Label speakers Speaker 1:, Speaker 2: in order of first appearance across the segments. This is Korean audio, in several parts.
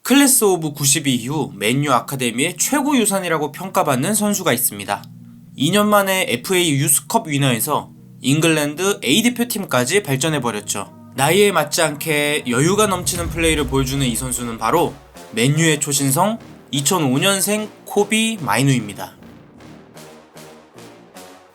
Speaker 1: 클래스 오브 92 이후 맨유 아카데미의 최고 유산이라고 평가받는 선수가 있습니다. 2년 만에 FA 유스컵 위너에서 잉글랜드 A대표팀까지 발전해버렸죠. 나이에 맞지 않게 여유가 넘치는 플레이를 보여주는 이 선수는 바로 맨유의 초신성 2005년생 코비 마이누입니다.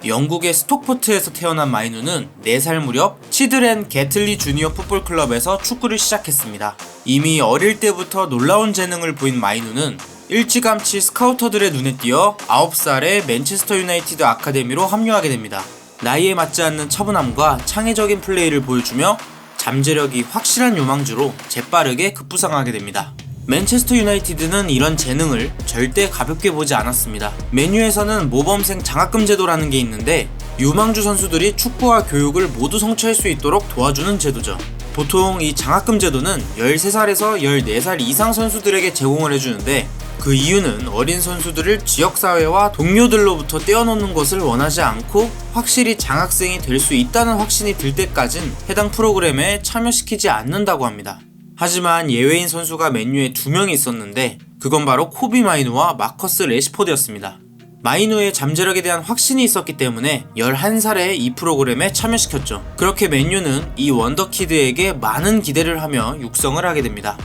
Speaker 1: 영국의 스톡포트에서 태어난 마이누는 4살 무렵 치드렌 게틀리 주니어 풋볼 클럽에서 축구를 시작했습니다. 이미 어릴 때부터 놀라운 재능을 보인 마이누는 일찌감치 스카우터들의 눈에 띄어 9살에 맨체스터 유나이티드 아카데미로 합류하게 됩니다. 나이에 맞지 않는 차분함과 창의적인 플레이를 보여주며 잠재력이 확실한 유망주로 재빠르게 급부상하게 됩니다. 맨체스터 유나이티드는 이런 재능을 절대 가볍게 보지 않았습니다. 맨유에서는 모범생 장학금 제도라는 게 있는데 유망주 선수들이 축구와 교육을 모두 성취할 수 있도록 도와주는 제도죠. 보통 이 장학금 제도는 13살에서 14살 이상 선수들에게 제공을 해주는데 그 이유는 어린 선수들을 지역사회와 동료들로부터 떼어놓는 것을 원하지 않고 확실히 장학생이 될 수 있다는 확신이 들 때까진 해당 프로그램에 참여시키지 않는다고 합니다. 하지만 예외인 선수가 맨유에 2명이 있었는데 그건 바로 코비 마이누와 마커스 레시포드였습니다. 마이누의 잠재력에 대한 확신이 있었기 때문에 11살에 이 프로그램에 참여시켰죠. 그렇게 맨유는 이 원더키드에게 많은 기대를 하며 육성을 하게 됩니다.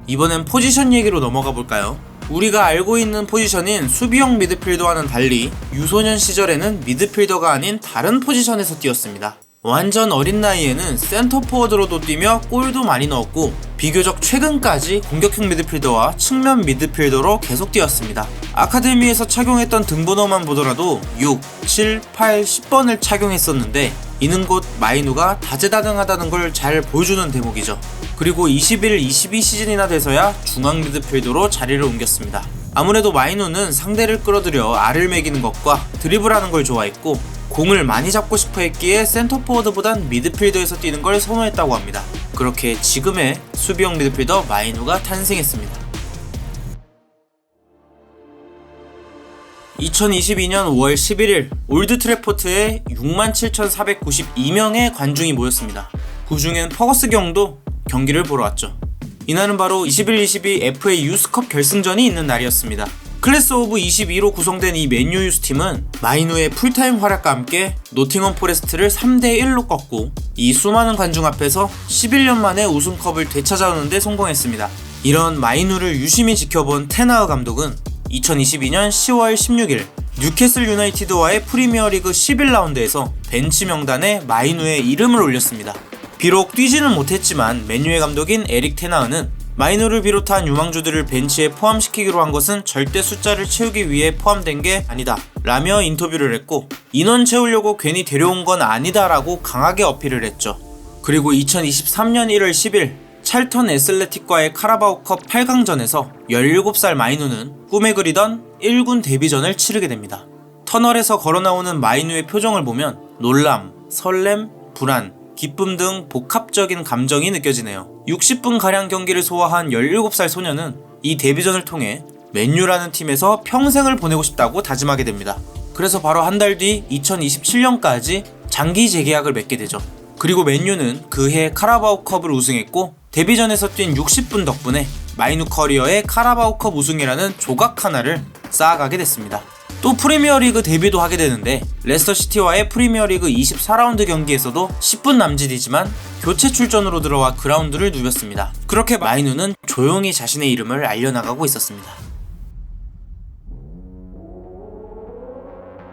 Speaker 1: 이번엔 포지션 얘기로 넘어가 볼까요? 우리가 알고 있는 포지션인 수비형 미드필더와는 달리 유소년 시절에는 미드필더가 아닌 다른 포지션에서 뛰었습니다. 완전 어린 나이에는 센터 포워드로도 뛰며 골도 많이 넣었고 비교적 최근까지 공격형 미드필더와 측면 미드필더로 계속 뛰었습니다. 아카데미에서 착용했던 등번호만 보더라도 6, 7, 8, 10번을 착용했었는데 이는 곧 마이누가 다재다능하다는 걸 잘 보여주는 대목이죠. 그리고 21-22 시즌이나 돼서야 중앙 미드필더로 자리를 옮겼습니다. 아무래도 마이누는 상대를 끌어들여 알을 매기는 것과 드리블하는 걸 좋아했고 공을 많이 잡고 싶어 했기에 센터포워드보단 미드필더에서 뛰는 걸 선호했다고 합니다. 그렇게 지금의 수비형 미드필더 마이누가 탄생했습니다. 2022년 5월 11일 올드 트래포드에 67,492명의 관중이 모였습니다. 그 중엔 퍼거스 경도 경기를 보러 왔죠. 이날은 바로 21-22 FA 유스컵 결승전이 있는 날이었습니다. 클래스 오브 22로 구성된 이 맨유 유스팀은 마이누의 풀타임 활약과 함께 노팅엄 포레스트를 3대1로 꺾고 이 수많은 관중 앞에서 11년 만에 우승컵을 되찾아오는 데 성공했습니다. 이런 마이누를 유심히 지켜본 테나흐 감독은 2022년 10월 16일 뉴캐슬 유나이티드와의 프리미어리그 11라운드에서 벤치 명단에 마이누의 이름을 올렸습니다. 비록 뛰지는 못했지만 맨유의 감독인 에릭 테나흐는 마이누를 비롯한 유망주들을 벤치에 포함시키기로 한 것은 절대 숫자를 채우기 위해 포함된 게 아니다 라며 인터뷰를 했고 인원 채우려고 괜히 데려온 건 아니다 라고 강하게 어필을 했죠. 그리고 2023년 1월 10일 찰턴 애슬레틱과의 카라바오컵 8강전에서 17살 마이누는 꿈에 그리던 1군 데뷔전을 치르게 됩니다. 터널에서 걸어나오는 마이누의 표정을 보면 놀람, 설렘, 불안, 기쁨 등 복합적인 감정이 느껴지네요. 60분가량 경기를 소화한 17살 소녀는 이 데뷔전을 통해 맨유라는 팀에서 평생을 보내고 싶다고 다짐하게 됩니다. 그래서 바로 한 달 뒤 2027년까지 장기 재계약을 맺게 되죠. 그리고 맨유는 그해 카라바오컵을 우승했고 데뷔전에서 뛴 60분 덕분에 마이누 커리어의 카라바오컵 우승이라는 조각 하나를 쌓아가게 됐습니다. 또 프리미어리그 데뷔도 하게 되는데 레스터시티와의 프리미어리그 24라운드 경기에서도 10분 남짓이지만 교체 출전으로 들어와 그라운드를 누볐습니다. 그렇게 마이누는 조용히 자신의 이름을 알려나가고 있었습니다.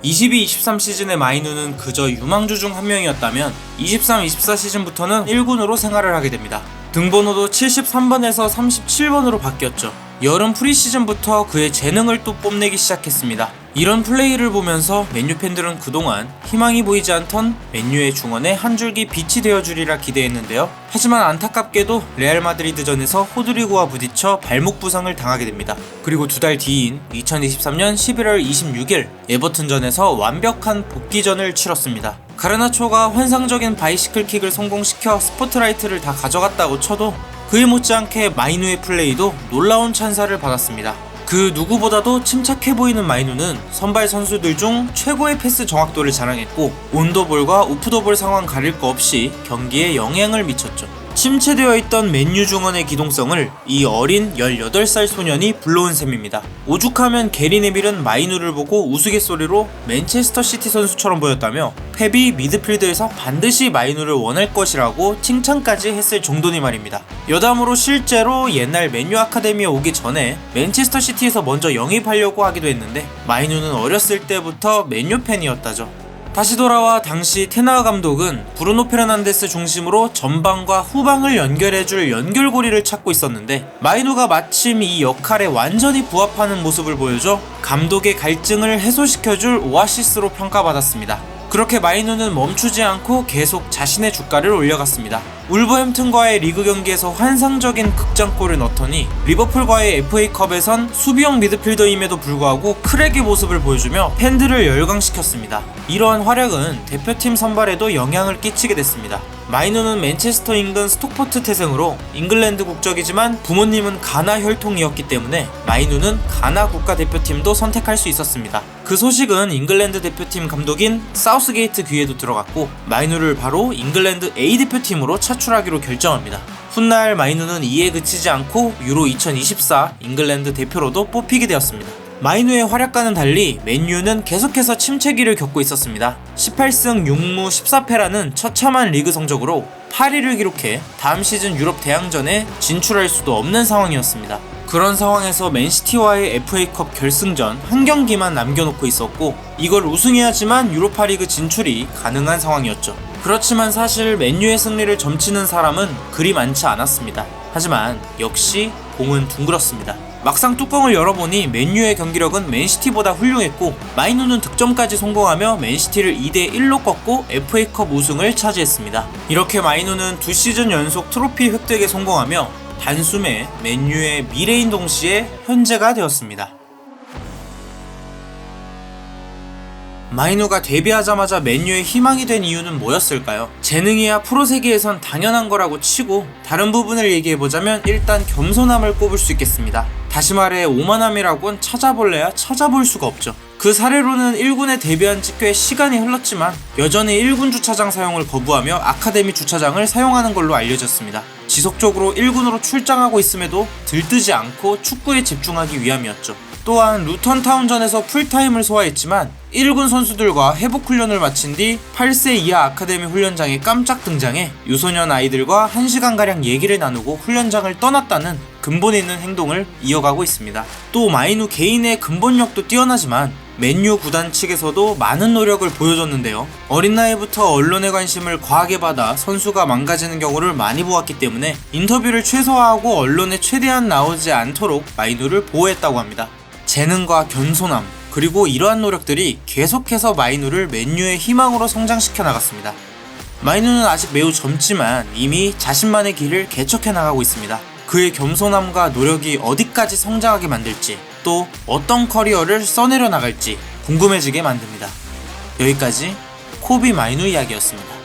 Speaker 1: 22-23 시즌의 마이누는 그저 유망주 중 한 명이었다면 23-24 시즌부터는 1군으로 생활을 하게 됩니다. 등번호도 73번에서 37번으로 바뀌었죠. 여름 프리시즌부터 그의 재능을 또 뽐내기 시작했습니다. 이런 플레이를 보면서 맨유 팬들은 그동안 희망이 보이지 않던 맨유의 중원에 한 줄기 빛이 되어주리라 기대했는데요. 하지만 안타깝게도 레알 마드리드전에서 호드리고와 부딪혀 발목 부상을 당하게 됩니다. 그리고 2달 뒤인 2023년 11월 26일 에버튼전에서 완벽한 복귀전을 치렀습니다. 가르나초가 환상적인 바이시클 킥을 성공시켜 스포트라이트를 다 가져갔다고 쳐도 그에 못지않게 마이누의 플레이도 놀라운 찬사를 받았습니다. 그 누구보다도 침착해 보이는 마이누는 선발 선수들 중 최고의 패스 정확도를 자랑했고 온더볼과 오프더볼 상황 가릴 거 없이 경기에 영향을 미쳤죠. 침체되어 있던 맨유 중원의 기동성을 이 어린 18살 소년이 불러온 셈입니다. 오죽하면 게리 네빌은 마이누를 보고 우스갯소리로 맨체스터 시티 선수처럼 보였다며 펩이 미드필드에서 반드시 마이누를 원할 것이라고 칭찬까지 했을 정도니 말입니다. 여담으로 실제로 옛날 맨유 아카데미에 오기 전에 맨체스터 시티에서 먼저 영입하려고 하기도 했는데 마이누는 어렸을 때부터 맨유 팬이었다죠. 다시 돌아와 당시 테나와 감독은 브루노 페르난데스 중심으로 전방과 후방을 연결해줄 연결고리를 찾고 있었는데 마이누가 마침 이 역할에 완전히 부합하는 모습을 보여줘 감독의 갈증을 해소시켜줄 오아시스로 평가받았습니다. 그렇게 마이누는 멈추지 않고 계속 자신의 주가를 올려갔습니다. 울버햄튼과의 리그 경기에서 환상적인 극장골을 넣더니 리버풀과의 FA컵에선 수비형 미드필더임에도 불구하고 크랙의 모습을 보여주며 팬들을 열광시켰습니다. 이러한 활약은 대표팀 선발에도 영향을 끼치게 됐습니다. 마이누는 맨체스터 인근 스톡포트 태생으로 잉글랜드 국적이지만 부모님은 가나 혈통이었기 때문에 마이누는 가나 국가대표팀도 선택할 수 있었습니다. 그 소식은 잉글랜드 대표팀 감독인 사우스게이트 귀에도 들어갔고 마이누를 바로 잉글랜드 A대표팀으로 차출하기로 결정합니다. 훗날 마이누는 이에 그치지 않고 유로 2024 잉글랜드 대표로도 뽑히게 되었습니다. 마이누의 활약과는 달리 맨유는 계속해서 침체기를 겪고 있었습니다. 18승 6무 14패라는 처참한 리그 성적으로 8위를 기록해 다음 시즌 유럽 대항전에 진출할 수도 없는 상황이었습니다. 그런 상황에서 맨시티와의 FA컵 결승전 한 경기만 남겨놓고 있었고 이걸 우승해야지만 유로파리그 진출이 가능한 상황이었죠. 그렇지만 사실 맨유의 승리를 점치는 사람은 그리 많지 않았습니다. 하지만 역시 공은 둥글었습니다. 막상 뚜껑을 열어보니 맨유의 경기력은 맨시티보다 훌륭했고 마이누는 득점까지 성공하며 맨시티를 2대1로 꺾고 FA컵 우승을 차지했습니다. 이렇게 마이누는 2시즌 연속 트로피 획득에 성공하며 단숨에 맨유의 미래인 동시에 현재가 되었습니다. 마이누가 데뷔하자마자 맨유의 희망이 된 이유는 뭐였을까요? 재능이야 프로세계에선 당연한 거라고 치고 다른 부분을 얘기해보자면 일단 겸손함을 꼽을 수 있겠습니다. 다시 말해 오만함이라곤 찾아볼래야 찾아볼 수가 없죠. 그 사례로는 1군에 데뷔한 지 꽤 시간이 흘렀지만 여전히 1군 주차장 사용을 거부하며 아카데미 주차장을 사용하는 걸로 알려졌습니다. 지속적으로 1군으로 출장하고 있음에도 들뜨지 않고 축구에 집중하기 위함이었죠. 또한 루턴 타운전에서 풀타임을 소화했지만 1군 선수들과 회복 훈련을 마친 뒤 8세 이하 아카데미 훈련장에 깜짝 등장해 유소년 아이들과 1시간가량 얘기를 나누고 훈련장을 떠났다는 근본 있는 행동을 이어가고 있습니다. 또 마이누 개인의 근본력도 뛰어나지만 맨유 구단 측에서도 많은 노력을 보여줬는데요. 어린 나이부터 언론의 관심을 과하게 받아 선수가 망가지는 경우를 많이 보았기 때문에 인터뷰를 최소화하고 언론에 최대한 나오지 않도록 마이누를 보호했다고 합니다. 재능과 겸손함 그리고 이러한 노력들이 계속해서 마이누를 맨유의 희망으로 성장시켜 나갔습니다. 마이누는 아직 매우 젊지만 이미 자신만의 길을 개척해 나가고 있습니다. 그의 겸손함과 노력이 어디까지 성장하게 만들지 또 어떤 커리어를 써내려 나갈지 궁금해지게 만듭니다. 여기까지 코비 마이누 이야기였습니다.